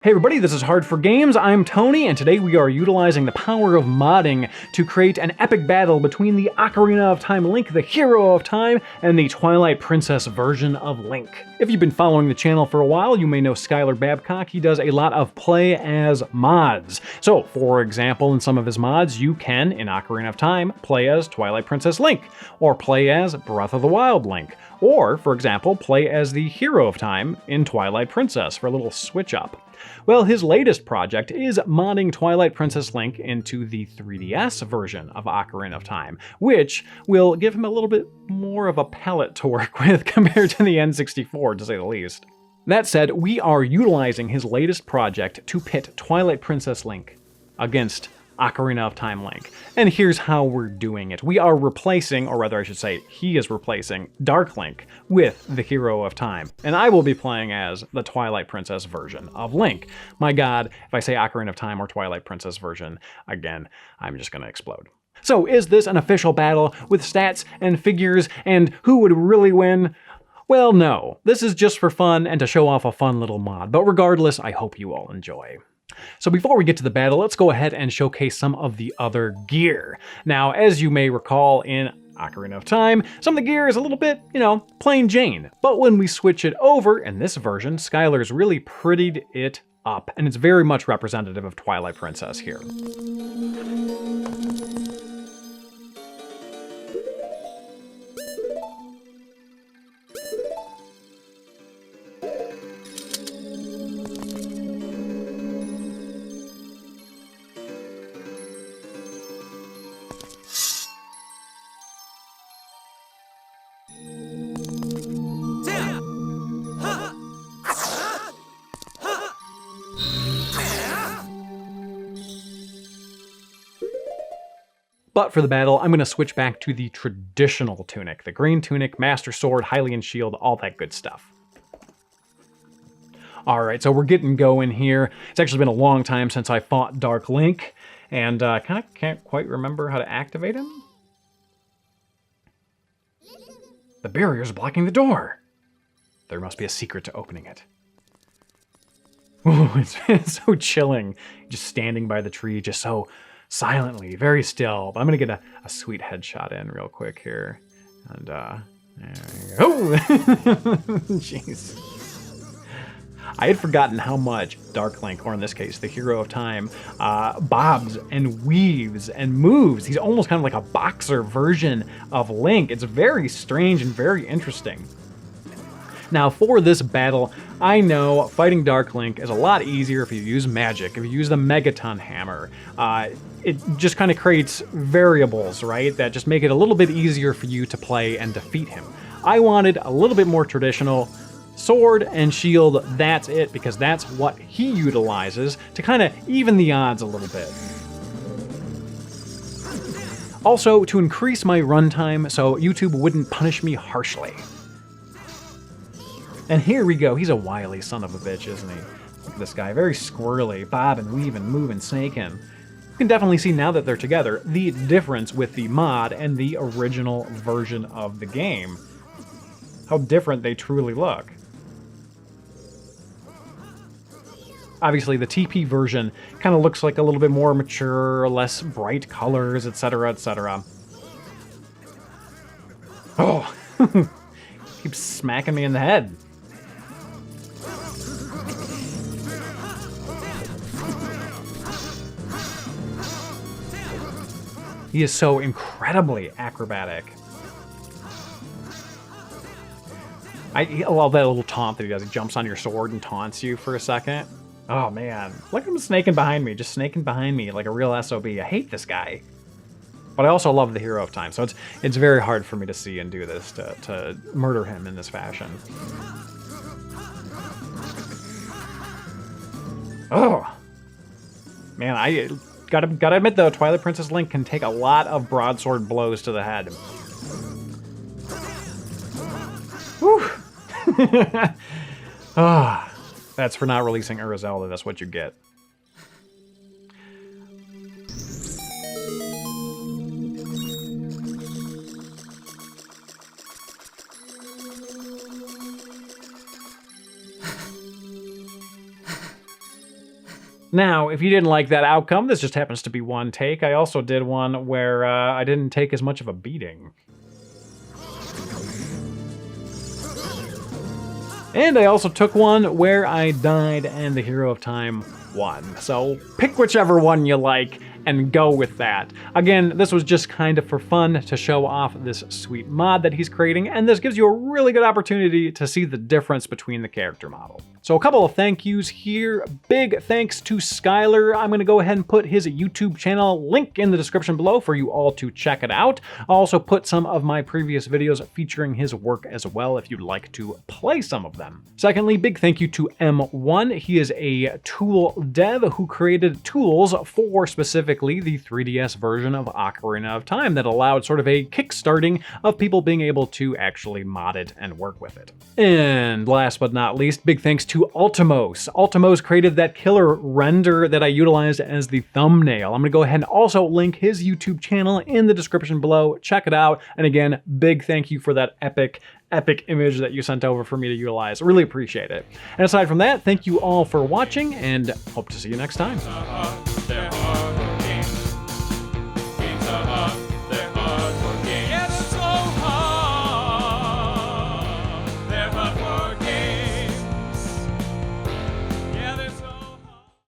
Hey everybody, this is Hard4Games, I'm Tony, and today we are utilizing the power of modding to create an epic battle between the Ocarina of Time Link, the Hero of Time, and the Twilight Princess version of Link. If you've been following the channel for a while, you may know Skylar Babcock. He does a lot of play as mods. So, for example, in some of his mods, you can, in Ocarina of Time, play as Twilight Princess Link, or play as Breath of the Wild Link, or, for example, play as the Hero of Time in Twilight Princess for a little switch up. Well, his latest project is modding Twilight Princess Link into the 3DS version of Ocarina of Time, which will give him a little bit more of a palette to work with compared to the N64, to say the least. That said, we are utilizing his latest project to pit Twilight Princess Link against Ocarina of Time Link. And here's how we're doing it. We are replacing, or rather I should say, he is replacing Dark Link with the Hero of Time. And I will be playing as the Twilight Princess version of Link. My god, if I say Ocarina of Time or Twilight Princess version again, I'm just gonna explode. So is this an official battle with stats and figures and who would really win? Well, no. This is just for fun and to show off a fun little mod. But regardless, I hope you all enjoy. So before we get to the battle, let's go ahead and showcase some of the other gear. Now, as you may recall in Ocarina of Time, some of the gear is a little bit, plain Jane. But when we switch it over, in this version, Skylar's really prettied it up, and it's very much representative of Twilight Princess here. But for the battle, I'm going to switch back to the traditional tunic. The green tunic, Master Sword, Hylian Shield, all that good stuff. Alright, so we're getting going here. It's actually been a long time since I fought Dark Link, and kind of can't quite remember how to activate him. The barrier's blocking the door. There must be a secret to opening it. Ooh, it's so chilling. Just standing by the tree, just so silently, very still. But I'm gonna get a sweet headshot in real quick here. And there we go. Jeez. I had forgotten how much Dark Link, or in this case, the Hero of Time, bobs and weaves and moves. He's almost kind of like a boxer version of Link. It's very strange and very interesting. Now, for this battle, I know fighting Dark Link is a lot easier if you use magic, if you use the Megaton Hammer. It just kind of creates variables, right, that just make it a little bit easier for you to play and defeat him. I wanted a little bit more traditional. Sword and shield, that's it, because that's what he utilizes to kind of even the odds a little bit. Also, to increase my runtime so YouTube wouldn't punish me harshly. And here we go. He's a wily son of a bitch, isn't he? Look at this guy. Very squirrely. Bobbing, weaving, moving, snaking. You can definitely see now that they're together the difference with the mod and the original version of the game. How different they truly look. Obviously, the TP version kind of looks like a little bit more mature, less bright colors, etc., etc. Oh! Keeps smacking me in the head. He is so incredibly acrobatic. I love that little taunt that he does. He jumps on your sword and taunts you for a second. Oh man, look at him snaking behind me, just snaking behind me like a real SOB. I hate this guy. But I also love the Hero of Time, so it's very hard for me to see and do this, to murder him in this fashion. Oh! Man, I gotta admit though, Twilight Princess Link can take a lot of broadsword blows to the head. Whew! Ah. That's for not releasing Zelda, that's what you get. Now, if you didn't like that outcome, this just happens to be one take. I also did one where I didn't take as much of a beating. And I also took one where I died and the Hero of Time won. So pick whichever one you like and go with that. Again, this was just kind of for fun to show off this sweet mod that he's creating, and this gives you a really good opportunity to see the difference between the character model. So a couple of thank yous here. Big thanks to Skylar. I'm going to go ahead and put his YouTube channel link in the description below for you all to check it out. I'll also put some of my previous videos featuring his work as well if you'd like to play some of them. Secondly, big thank you to M1. He is a tool dev who created tools for specifically the 3DS version of Ocarina of Time that allowed sort of a kickstarting of people being able to actually mod it and work with it. And last but not least, big thanks to Ultimos. Ultimos created that killer render that I utilized as the thumbnail. I'm gonna go ahead and also link his YouTube channel in the description below. Check it out. And again, big thank you for that epic image that you sent over for me to utilize. Really appreciate it. And aside from that, thank you all for watching and hope to see you next time.